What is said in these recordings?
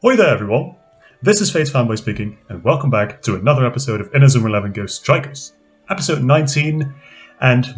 Hoi there everyone, this is FatesFanboy speaking, and welcome back to another episode of Inazuma 11 GO Strikers, episode 19, and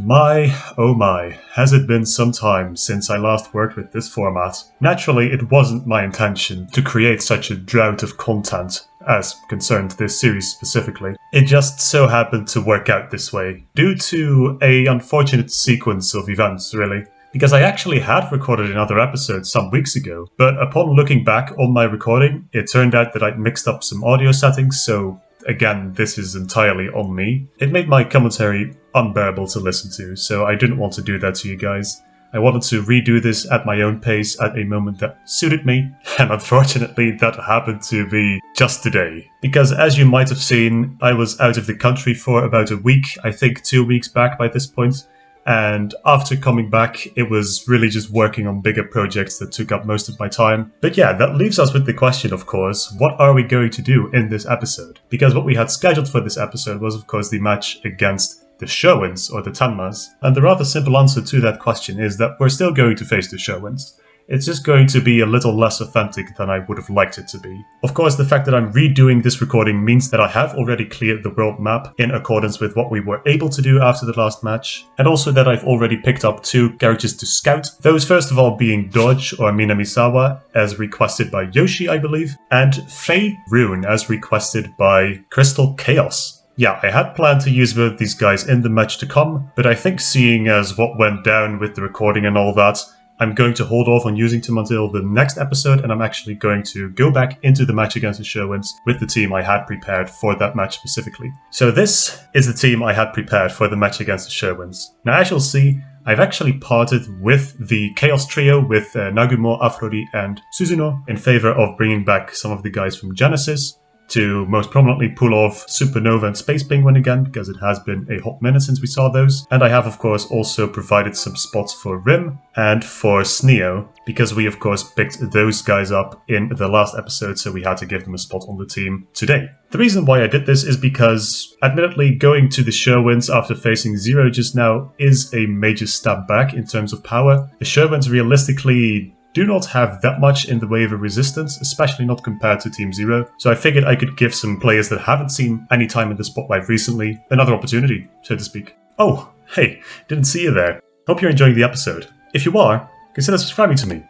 oh my, has it been some time since I last worked with this format. Naturally, it wasn't my intention to create such a drought of content as concerned this series specifically. It just so happened to work out this way, due to an unfortunate sequence of events really. Because I actually had recorded another episode some weeks ago, but upon looking back on my recording, it turned out that I'd mixed up some audio settings, so again, this is entirely on me. It made my commentary unbearable to listen to, so I didn't want to do that to you guys. I wanted to redo this at my own pace at a moment that suited me, and unfortunately that happened to be just today. Because as you might have seen, I was out of the country for about a week, I think 2 weeks back by this point. And after coming back, it was really just working on bigger projects that took up most of my time. But yeah, that leaves us with the question, of course, what are we going to do in this episode? Because what we had scheduled for this episode was, of course, the match against the Sherwinds, or the Tenmas. And the rather simple answer to that question is that we're still going to face the Sherwinds. It's just going to be a little less authentic than I would have liked it to be. Of course, the fact that I'm redoing this recording means that I have already cleared the world map in accordance with what we were able to do after the last match, and also that I've already picked up 2 characters to scout. Those first of all being Dodge or Minamisawa, as requested by Yoshi, I believe, and Fei Rune, as requested by Crystal Chaos. Yeah, I had planned to use both these guys in the match to come, but I think seeing as what went down with the recording and all that, I'm going to hold off on using them until the next episode, and I'm actually going to go back into the match against the Sherwinds with the team I had prepared for that match specifically. So this is the team I had prepared for the match against the Sherwinds. Now as you'll see, I've actually parted with the Chaos Trio with Nagumo, Afrori and Suzuno in favor of bringing back some of the guys from Genesis, to most prominently pull off Supernova and Space Penguin again, because it has been a hot minute since we saw those. And I have of course also provided some spots for Rim and for Sneo, because we of course picked those guys up in the last episode, so we had to give them a spot on the team today. The reason why I did this is because, admittedly, going to the Sherwinds after facing Zero just now is a major step back in terms of power. The Sherwinds realistically do not have that much in the way of a resistance, especially not compared to Team Zero, so I figured I could give some players that haven't seen any time in the spotlight recently another opportunity, so to speak. Oh, hey, didn't see you there. Hope you're enjoying the episode. If you are, consider subscribing to me.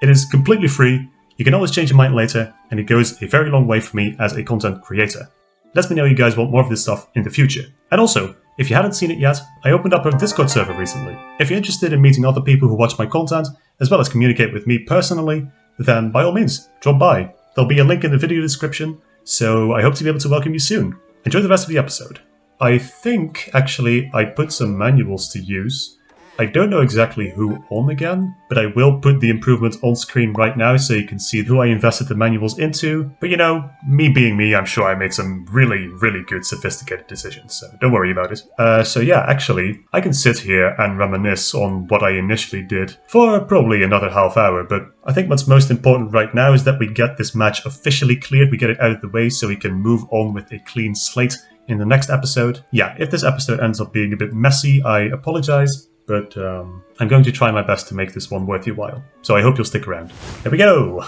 It is completely free, you can always change your mind later, and it goes a very long way for me as a content creator. Let me know you guys want more of this stuff in the future. And also, if you hadn't seen it yet, I opened up a Discord server recently. If you're interested in meeting other people who watch my content, as well as communicate with me personally, then by all means, drop by. There'll be a link in the video description, so I hope to be able to welcome you soon. Enjoy the rest of the episode. I think, actually, I put some manuals to use. I don't know exactly who on again, but I will put the improvement on screen right now so you can see who I invested the manuals into. But you know, me being me, I'm sure I made some really, really good sophisticated decisions, so don't worry about it. So yeah, actually, I can sit here and reminisce on what I initially did for probably another half hour, but I think what's most important right now is that we get this match officially cleared, we get it out of the way so we can move on with a clean slate in the next episode. Yeah, if this episode ends up being a bit messy, I apologize. But I'm going to try my best to make this one worth your while. So I hope you'll stick around. Here we go!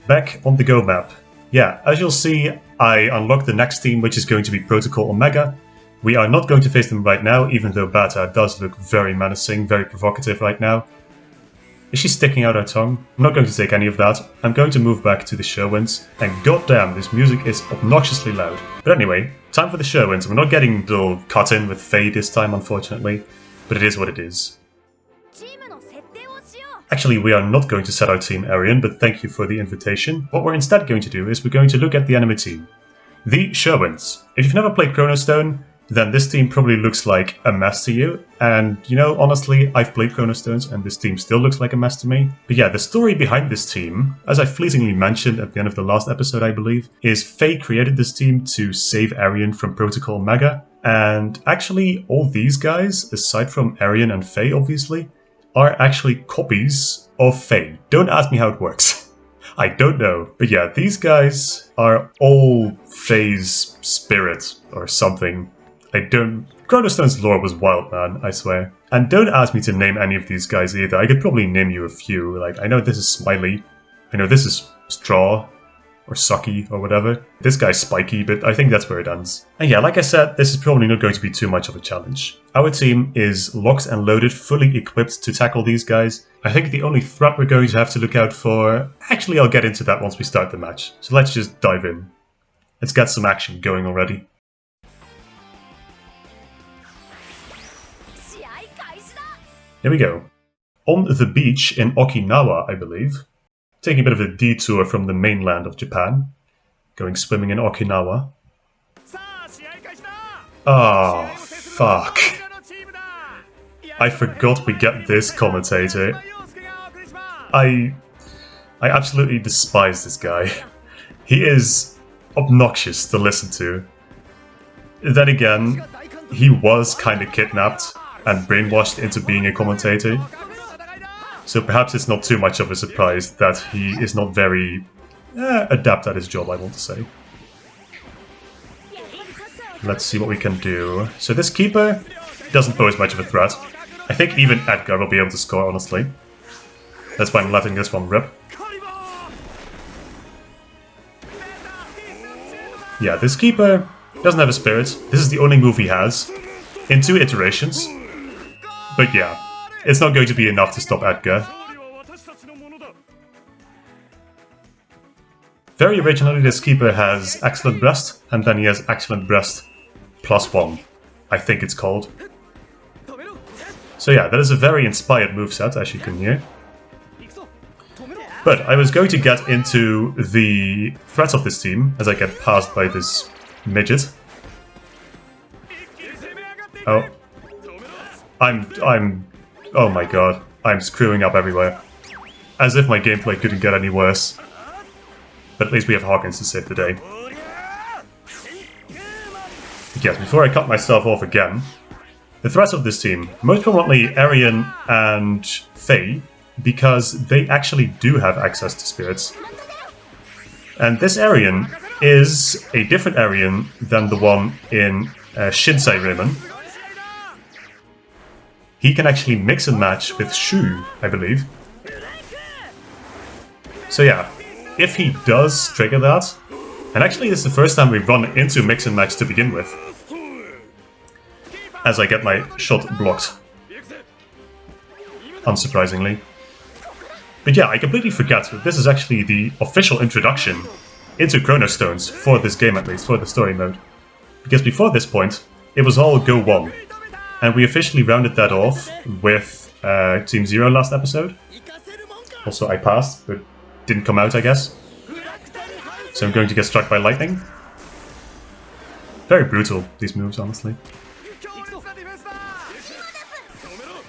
Back on the Go map. Yeah, as you'll see, I unlocked the next team, which is going to be Protocol Omega. We are not going to face them right now, even though Beta does look very menacing, very provocative right now. Is she sticking out her tongue? I'm not going to take any of that. I'm going to move back to the Sherwinds. And goddamn, this music is obnoxiously loud. But anyway, time for the Sherwinds. We're not getting the cut in with Faye this time, unfortunately. But it is what it is. Actually, we are not going to set our team Arian, but thank you for the invitation. What we're instead going to do is we're going to look at the enemy team. The Sherwinds. If you've never played Chrono Stone, then this team probably looks like a mess to you. And, you know, honestly, I've played Chrono Stones and this team still looks like a mess to me. But yeah, the story behind this team, as I fleetingly mentioned at the end of the last episode, I believe, is Faye created this team to save Arian from Protocol Omega. And actually, all these guys, aside from Arian and Faye, obviously, are actually copies of Faye. Don't ask me how it works. I don't know. But yeah, these guys are all Faye's spirit or something. Chrono Stones' lore was wild, man, I swear. And don't ask me to name any of these guys either. I could probably name you a few. Like, I know this is Smiley. I know this is Straw. or sucky or whatever. This guy's spiky, but I think that's where it ends. And yeah, like I said, this is probably not going to be too much of a challenge. Our team is locked and loaded, fully equipped to tackle these guys. I think the only threat we're going to have to look out for... Actually, I'll get into that once we start the match. So let's just dive in. Let's get some action going already. Here we go. On the beach in Okinawa, I believe. Taking a bit of a detour from the mainland of Japan. Going swimming in Okinawa. Ah, oh, fuck. I forgot we get this commentator. I absolutely despise this guy. He is obnoxious to listen to. Then again, he was kind of kidnapped and brainwashed into being a commentator. So perhaps it's not too much of a surprise that he is not very adept at his job, I want to say. Let's see what we can do. So this keeper doesn't pose much of a threat. I think even Edgar will be able to score, honestly. That's why I'm letting this one rip. Yeah, this keeper doesn't have a spirit. This is the only move he has in 2 iterations. But yeah, it's not going to be enough to stop Edgar. Very originally, this keeper has Excellent Breast, and then he has Excellent Breast +1, I think it's called. So yeah, that is a very inspired moveset, as you can hear. But I was going to get into the threats of this team as I get passed by this midget. Oh. Oh my god, I'm screwing up everywhere. As if my gameplay couldn't get any worse. But at least we have Hawkins to save the day. Yes, before I cut myself off again, the threats of this team, most prominently Arian and Faye, because they actually do have access to spirits. And this Arian is a different Arian than the one in Shinsei Ramen. He can actually mix and match with Shu, I believe. So yeah, if he does trigger that, and actually this is the first time we've run into mix and match to begin with, as I get my shot blocked, unsurprisingly. But yeah, I completely forgot that this is actually the official introduction into Chrono Stones, for this game at least, for the story mode. Because before this point, it was all Go 1. And we officially rounded that off with Team 0 last episode. Also, I passed, but didn't come out, I guess. So I'm going to get struck by lightning. Very brutal, these moves, honestly.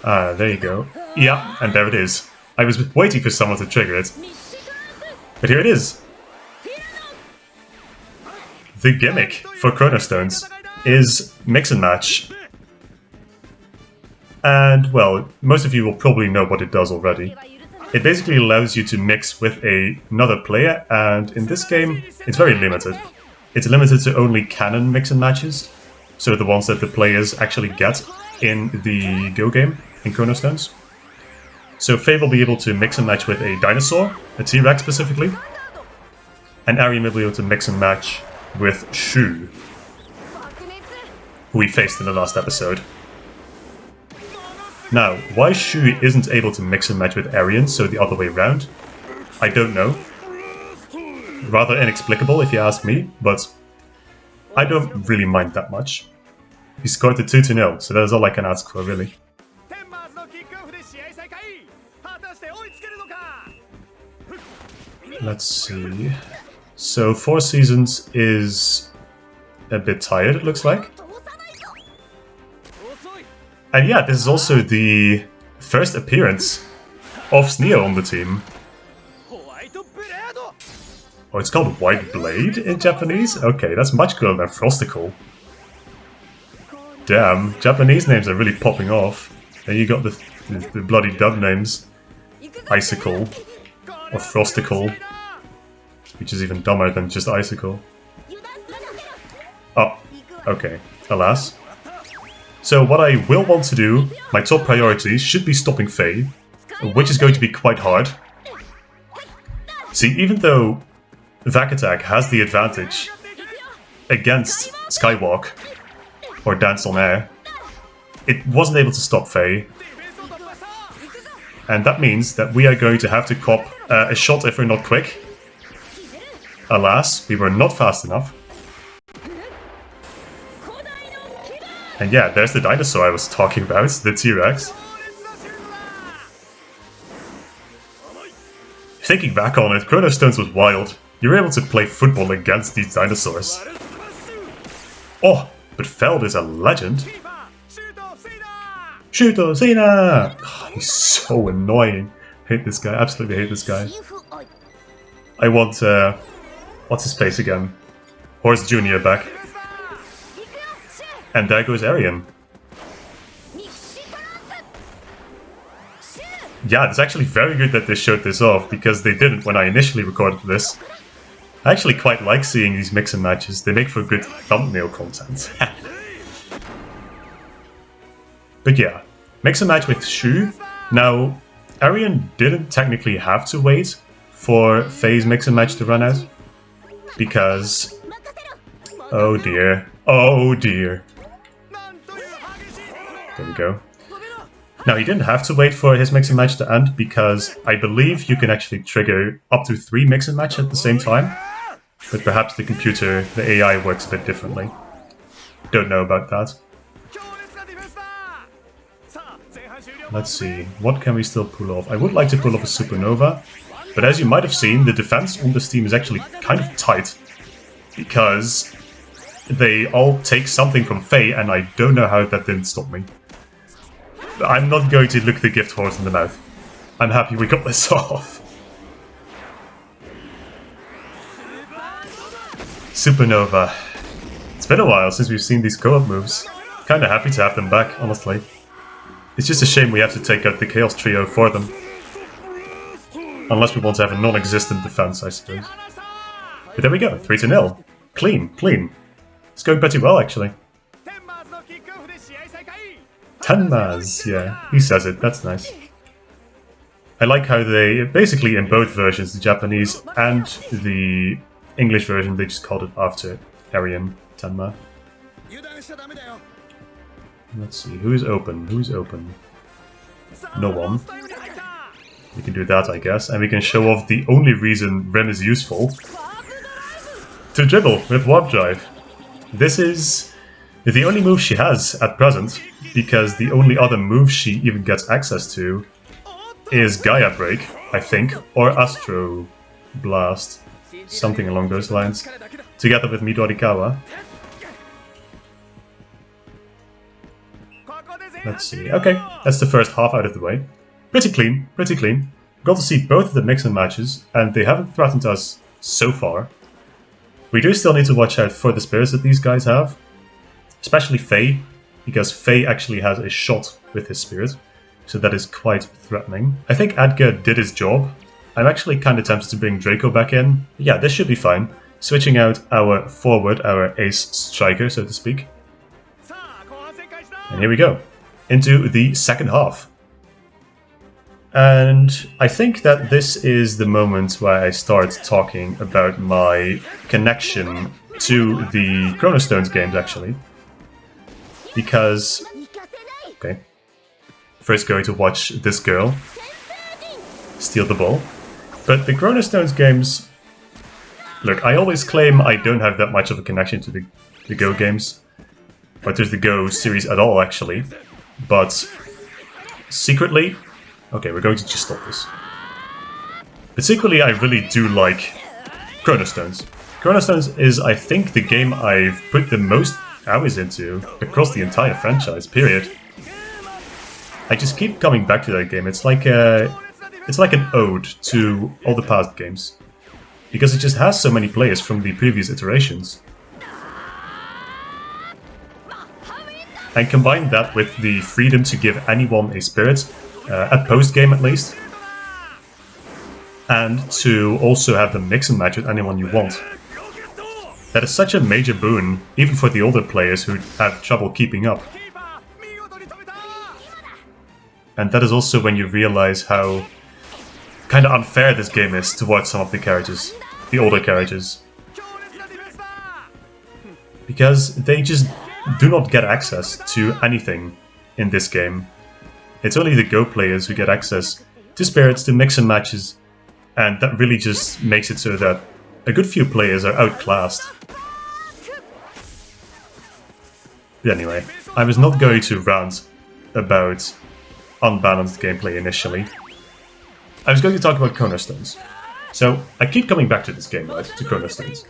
Ah, there you go. Yeah, and there it is. I was waiting for someone to trigger it. But here it is. The gimmick for Chrono Stones is mix and match. And, well, most of you will probably know what it does already. It basically allows you to mix with another player, and in this game, it's very limited. It's limited to only canon mix and matches, so the ones that the players actually get in the Go game, in Chrono Stones. So Faye will be able to mix and match with a dinosaur, a T-Rex specifically, and Arian will be able to mix and match with Shu, who we faced in the last episode. Now, why Shu isn't able to mix and match with Arian, so the other way around, I don't know. Rather inexplicable if you ask me, but I don't really mind that much. He scored it 2-0, so that is all I can ask for, really. Let's see. So 4 Seasons is a bit tired, it looks like. And yeah, this is also the first appearance of Sneo on the team. Oh, it's called White Blade in Japanese? Okay, that's much cooler than Frosticle. Damn, Japanese names are really popping off. And you got the bloody dub names. Icicle. Or Frosticle. Which is even dumber than just Icicle. Oh, okay. Alas. So what I will want to do, my top priority, should be stopping Faye, which is going to be quite hard. See, even though Vac Attack has the advantage against Skywalk, or Dance on Air. It wasn't able to stop Faye. And that means that we are going to have to cop a shot if we're not quick. Alas, we were not fast enough. And yeah, there's the dinosaur I was talking about, the T-Rex. Thinking back on it, Chrono Stones was wild. You were able to play football against these dinosaurs. Oh, but Feld is a legend. Shuto Zena! Oh, he's so annoying. Hate this guy, absolutely hate this guy. I want, what's his face again? Horse Jr. back. And there goes Arian. Yeah, it's actually very good that they showed this off, because they didn't when I initially recorded this. I actually quite like seeing these mix and matches, they make for good thumbnail content. But yeah, mix and match with Shu. Now, Arian didn't technically have to wait for Faye's mix and match to run out, because... oh dear, oh dear. There we go. Now, he didn't have to wait for his mix and match to end, because I believe you can actually trigger up to 3 mix and match at the same time. But perhaps the computer, the AI, works a bit differently. Don't know about that. Let's see, what can we still pull off? I would like to pull off a Supernova, but as you might have seen, the defense on this team is actually kind of tight, because they all take something from Faye, and I don't know how that didn't stop me. I'm not going to look the gift horse in the mouth. I'm happy we got this off. Supernova. It's been a while since we've seen these co-op moves. Kinda happy to have them back, honestly. It's just a shame we have to take out the Chaos Trio for them. Unless we want to have a non-existent defense, I suppose. But there we go, 3-0. Clean, clean. It's going pretty well, actually. Tenmas, yeah, he says it, that's nice. I like how they, basically in both versions, the Japanese and the English version, they just called it after Arian, Tenma. Let's see, who's open? Who's open? No one. We can do that, I guess, and we can show off the only reason Ren is useful. To dribble with Warp Drive. This is the only move she has at present, because the only other move she even gets access to is Gaia Break, I think, or Astro Blast. Something along those lines. Together with Midorikawa. Let's see. Okay, that's the first half out of the way. Pretty clean, pretty clean. Got to see both of the mix and matches, and they haven't threatened us so far. We do still need to watch out for the spirits that these guys have. Especially Faye, because Faye actually has a shot with his spirit. So that is quite threatening. I think Edgar did his job. I'm actually kind of tempted to bring Draco back in. Yeah, this should be fine. Switching out our forward, our ace striker, so to speak. And here we go. Into the second half. And I think that this is the moment where I start talking about my connection to the Chrono Stones games, actually. Because... okay. First going to watch this girl steal the ball. But the Chrono Stones games... look, I always claim I don't have that much of a connection to the Go games. Or to the Go series at all, actually. But secretly... okay, we're going to just stop this. But secretly, I really do like Chrono Stones. Chrono Stones is, I think, the game I've put the most hours into across the entire franchise, period. I just keep coming back to that game. It's like an ode to all the past games. Because it just has so many players from the previous iterations. And combine that with the freedom to give anyone a spirit, at post-game at least. And to also have them mix and match with anyone you want. That is such a major boon, even for the older players who have trouble keeping up. And that is also when you realize how kind of unfair this game is towards some of the characters. the older characters. Because they just do not get access to anything in this game. It's only the Go players who get access to spirits, to mix and matches, and that really just makes it so that a good few players are outclassed. But anyway, I was not going to rant about unbalanced gameplay initially. I was going to talk about Chrono Stones. So, I keep coming back to this game, right, to Chrono Stones.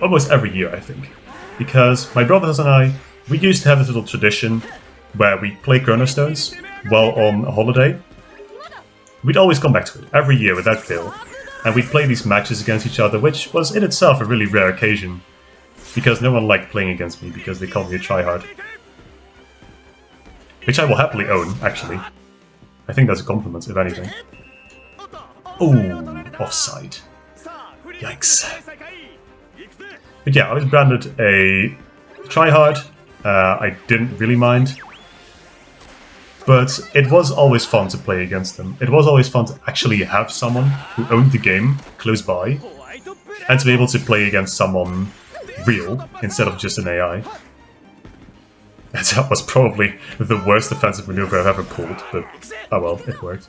Almost every year, I think. Because my brothers and I, we used to have this little tradition where we play Chrono Stones while on a holiday. We'd always come back to it, every year without fail. And we'd play these matches against each other, which was in itself a really rare occasion. Because no one liked playing against me, because they called me a tryhard. Which I will happily own, actually. I think that's a compliment, if anything. Ooh, offside. Yikes. But yeah, I was branded a tryhard. I didn't really mind. But it was always fun to play against them. It was always fun to actually have someone who owned the game close by. And to be able to play against someone real instead of just an AI. That was probably the worst defensive maneuver I've ever pulled, but oh well, it worked.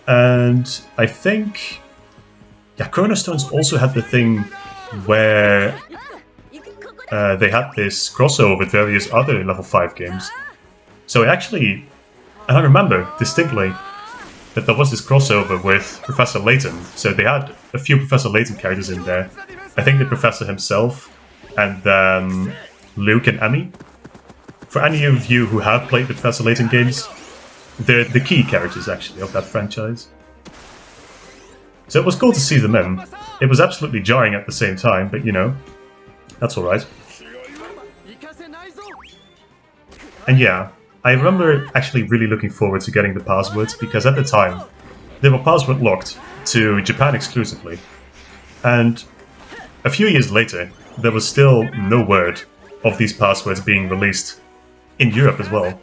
And I think, yeah, Chrono Stones also had the thing where they had this crossover with various other level 5 games. So and I remember distinctly that there was this crossover with Professor Layton. So they had a few Professor Layton characters in there. I think the Professor himself, and then Luke and Emmy. For any of you who have played the Professor Layton games, they're the key characters, actually, of that franchise. So it was cool to see them in. It was absolutely jarring at the same time, but you know, that's alright. And yeah, I remember actually really looking forward to getting the passwords, because at the time, they were password locked to Japan exclusively. And a few years later, there was still no word of these passwords being released in Europe as well.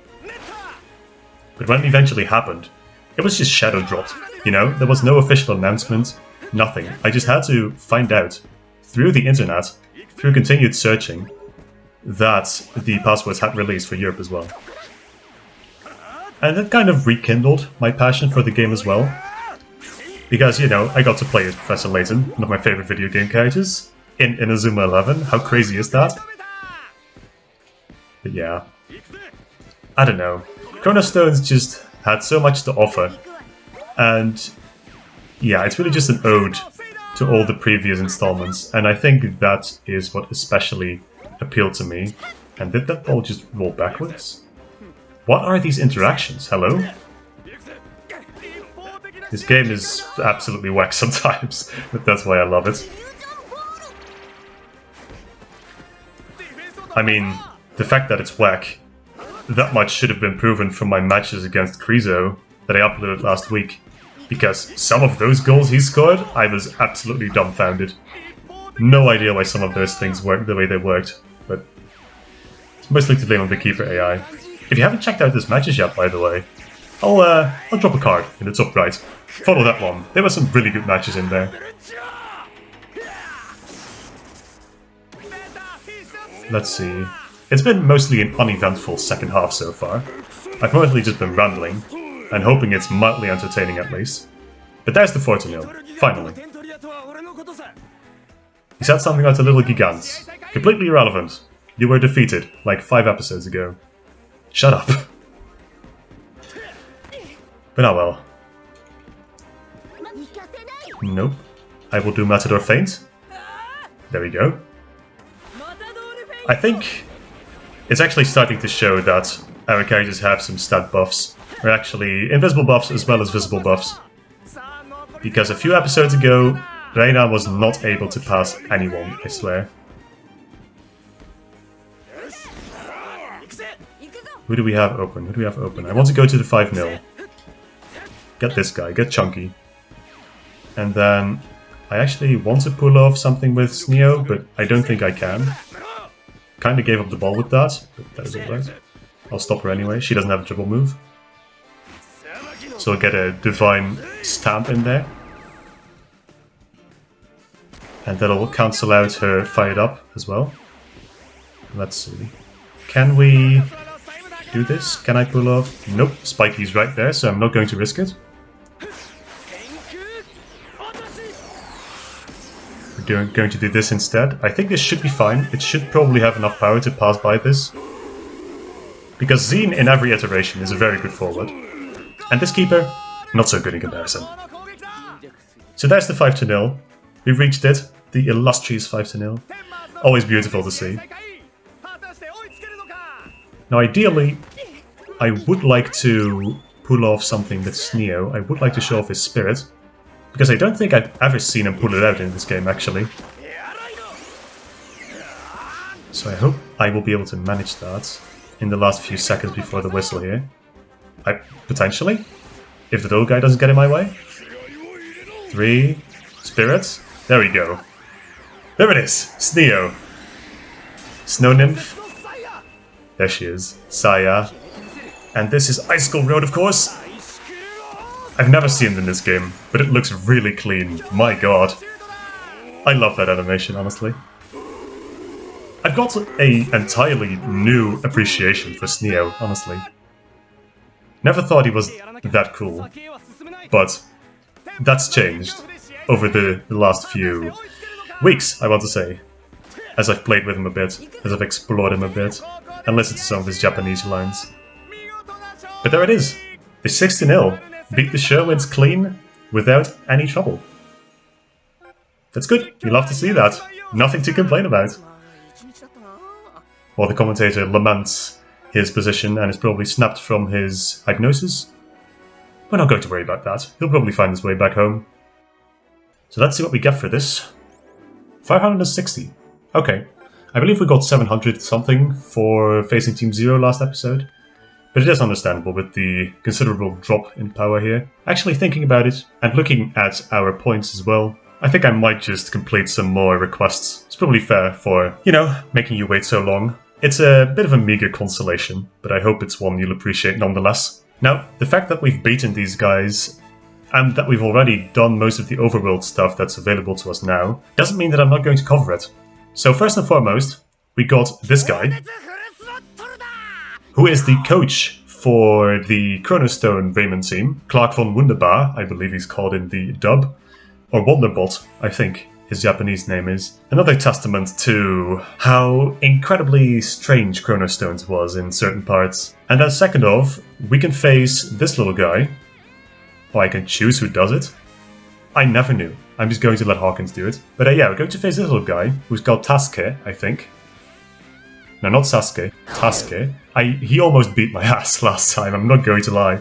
But when it eventually happened, it was just shadow dropped, you know? There was no official announcement, nothing. I just had to find out, through the internet, through continued searching, that the passwords had released for Europe as well. And that kind of rekindled my passion for the game as well. Because, you know, I got to play as Professor Layton, one of my favorite video game characters, in Inazuma 11. How crazy is that? But yeah. I don't know. Chrono Stones just had so much to offer. And yeah, it's really just an ode to all the previous installments. And I think that is what especially appealed to me. And did that ball just roll backwards? What are these interactions? Hello? This game is absolutely whack sometimes, but that's why I love it. I mean, the fact that it's whack, that much should have been proven from my matches against Krizo that I uploaded last week. Because some of those goals he scored, I was absolutely dumbfounded. No idea why some of those things worked the way they worked, but it's mostly to blame on the keeper AI. If you haven't checked out those matches yet, by the way, I'll drop a card in the top right. Follow that one. There were some really good matches in there. Let's see. It's been mostly an uneventful second half so far. I've mostly just been rambling, and hoping it's mildly entertaining at least. But there's the 4-0, finally. He said something about the little gigants. Completely irrelevant. You were defeated, like 5 episodes ago. Shut up. But oh well. Nope. I will do Matador Feint. There we go. I think it's actually starting to show that our characters have some stat buffs. Or actually, invisible buffs as well as visible buffs. Because a few episodes ago, Reina was not able to pass anyone, I swear. Who do we have open? Who do we have open? I want to go to the 5-0. Get this guy, get Chunky. And then I actually want to pull off something with Sneo, but I don't think I can. Kinda gave up the ball with that, but that is alright. I'll stop her anyway, she doesn't have a dribble move. So we'll get a divine stamp in there. And that'll cancel out her fired up as well. Let's see. Can we do this? Can I pull off? Nope, Spikey's right there, so I'm not going to risk it. We're going to do this instead. I think this should be fine. It should probably have enough power to pass by this. Because Zine in every iteration is a very good forward. And this keeper, not so good in comparison. So there's the 5-0. We've reached it. The illustrious 5-0. Always beautiful to see. Now ideally, I would like to pull off something with Sneo. I would like to show off his spirit. Because I don't think I've ever seen him pull it out in this game, actually. So I hope I will be able to manage that in the last few seconds before the whistle here. Potentially? If the little guy doesn't get in my way. 3 spirits. There we go. There it is! Sneo. Snow Nymph. There she is. Saya. And this is Icicle Road, of course! I've never seen it in this game, but it looks really clean. My god. I love that animation, honestly. I've got an entirely new appreciation for Sneo, honestly. Never thought he was that cool, but that's changed over the last few weeks, I want to say, as I've played with him a bit, as I've explored him a bit, and listened to some of his Japanese lines. But there it is! The 6-0 beat the Sherwinds clean without any trouble. That's good, you love to see that. Nothing to complain about. While the commentator laments his position and is probably snapped from his hypnosis. We're not going to worry about that. He'll probably find his way back home. So let's see what we get for this. 560. Okay. I believe we got 700 something for facing Team Zero last episode. But it is understandable with the considerable drop in power here. Actually thinking about it, and looking at our points as well, I think I might just complete some more requests. It's probably fair for, you know, making you wait so long. It's a bit of a meager consolation, but I hope it's one you'll appreciate nonetheless. Now, the fact that we've beaten these guys, and that we've already done most of the overworld stuff that's available to us now, doesn't mean that I'm not going to cover it. So first and foremost, we got this guy, who is the coach for the Chrono Stone Raymond team. Clark von Wunderbar, I believe he's called in the dub. Or Wonderbot, I think his Japanese name is. Another testament to how incredibly strange Chrono Stones was in certain parts. And then second off, we can face this little guy. Or I can choose who does it. I never knew. I'm just going to let Hawkins do it. But yeah, we're going to face this little guy, who's called Tasuke, I think. No, not Sasuke. Tasuke. He almost beat my ass last time, I'm not going to lie.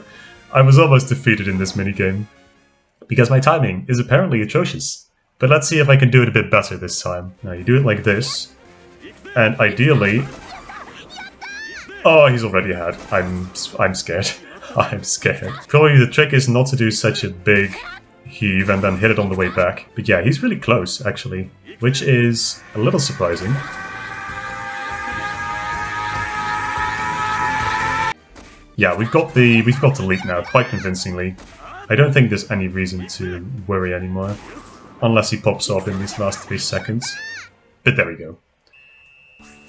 I was almost defeated in this minigame. Because my timing is apparently atrocious. But let's see if I can do it a bit better this time. Now you do it like this. And ideally... Oh, he's already ahead. I'm scared. I'm scared. Probably the trick is not to do such a big heave and then hit it on the way back. But yeah, he's really close, actually. Which is a little surprising. Yeah, we've got the lead now, quite convincingly. I don't think there's any reason to worry anymore. Unless he pops off in these last 3 seconds. But there we go.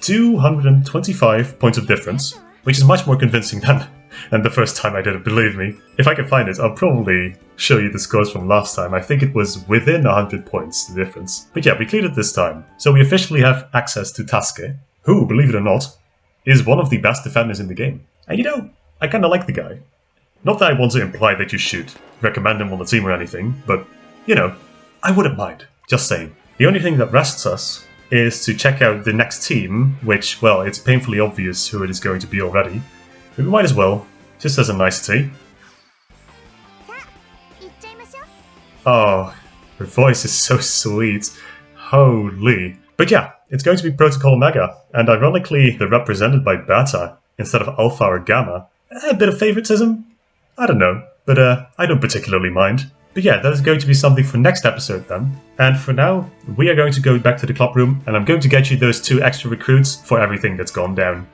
225 points of difference, which is much more convincing than the first time I did it, believe me. If I can find it, I'll probably show you the scores from last time. I think it was within 100 points, the difference. But yeah, we cleared it this time. So we officially have access to Tasuke, who, believe it or not, is one of the best defenders in the game. And you know, I kinda like the guy. Not that I want to imply that you should recommend him on the team or anything, but, you know, I wouldn't mind. Just saying. The only thing that rests us is to check out the next team, which, well, it's painfully obvious who it is going to be already. But we might as well, just as a nicety. Oh, her voice is so sweet. Holy. But yeah, it's going to be Protocol Omega, and ironically, they're represented by Beta instead of Alpha or Gamma. A bit of favoritism? I don't know, but I don't particularly mind. But yeah, that is going to be something for next episode then. And for now, we are going to go back to the club room, and I'm going to get you those 2 extra recruits for everything that's gone down.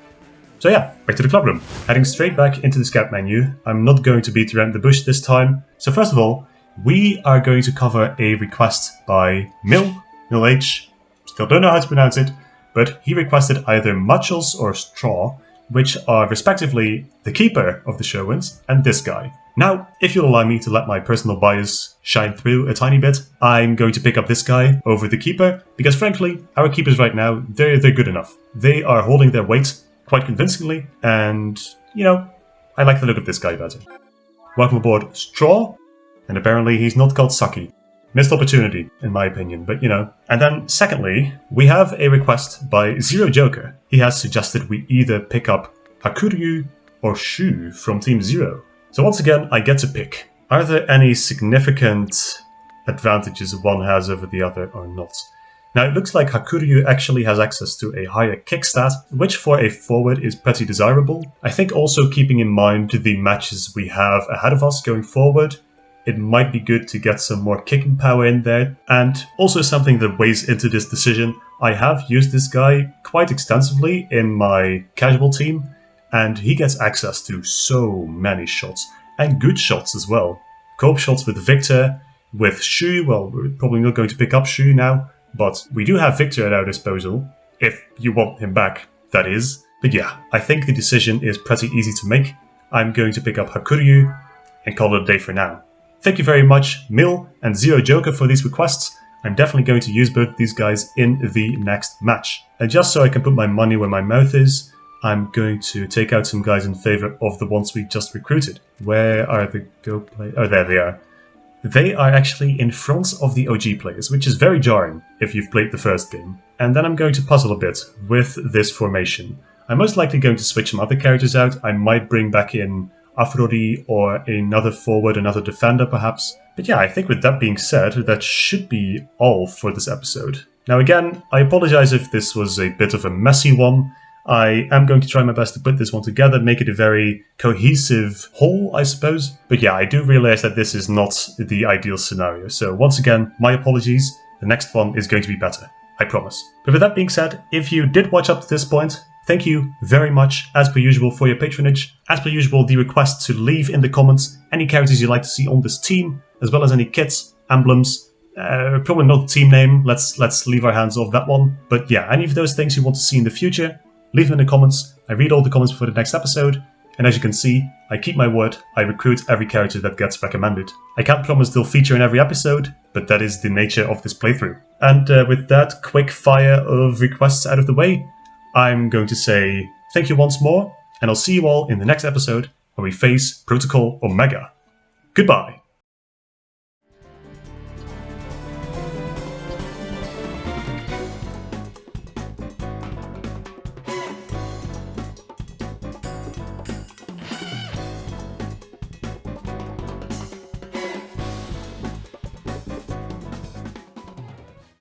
So yeah, back to the club room. Heading straight back into the scout menu. I'm not going to beat around the bush this time. So first of all, we are going to cover a request by Mil H. Still don't know how to pronounce it, but he requested either Muchels or Straw, which are respectively the keeper of the Sherwinds and this guy. Now, if you'll allow me to let my personal bias shine through a tiny bit, I'm going to pick up this guy over the keeper, because frankly, our keepers right now, they're good enough. They are holding their weight quite convincingly, and, you know, I like the look of this guy better. Welcome aboard, Straw, and apparently he's not called Saki. Missed opportunity, in my opinion, but you know. And then, secondly, we have a request by Zero Joker. He has suggested we either pick up Hakuryu or Shu from Team Zero. So once again, I get to pick. Are there any significant advantages one has over the other or not? Now, it looks like Hakuryu actually has access to a higher kick stat, which for a forward is pretty desirable. I think also keeping in mind the matches we have ahead of us going forward, it might be good to get some more kicking power in there. And also something that weighs into this decision, I have used this guy quite extensively in my casual team, and he gets access to so many shots, and good shots as well. Co-op shots with Victor, with Shu, well, we're probably not going to pick up Shu now, but we do have Victor at our disposal, if you want him back, that is. But yeah, I think the decision is pretty easy to make. I'm going to pick up Hakuryu and call it a day for now. Thank you very much, Mil and Zero Joker, for these requests. I'm definitely going to use both these guys in the next match. And just so I can put my money where my mouth is, I'm going to take out some guys in favor of the ones we just recruited. Where are the Go players? Oh, there they are. They are actually in front of the OG players, which is very jarring if you've played the first game. And then I'm going to puzzle a bit with this formation. I'm most likely going to switch some other characters out. I might bring back in Afrodi or another forward, another defender perhaps. But yeah, I think with that being said, that should be all for this episode. Now again, I apologize if this was a bit of a messy one. I am going to try my best to put this one together, make it a very cohesive whole, I suppose. But yeah, I do realize that this is not the ideal scenario. So once again, my apologies. The next one is going to be better. I promise. But with that being said, if you did watch up to this point, thank you very much, as per usual, for your patronage. As per usual, the request to leave in the comments any characters you'd like to see on this team, as well as any kits, emblems, probably not the team name, let's leave our hands off that one. But yeah, any of those things you want to see in the future, leave them in the comments. I read all the comments for the next episode, and as you can see, I keep my word, I recruit every character that gets recommended. I can't promise they'll feature in every episode, but that is the nature of this playthrough. And with that quick fire of requests out of the way, I'm going to say thank you once more, and I'll see you all in the next episode where we face Protocol Omega. Goodbye!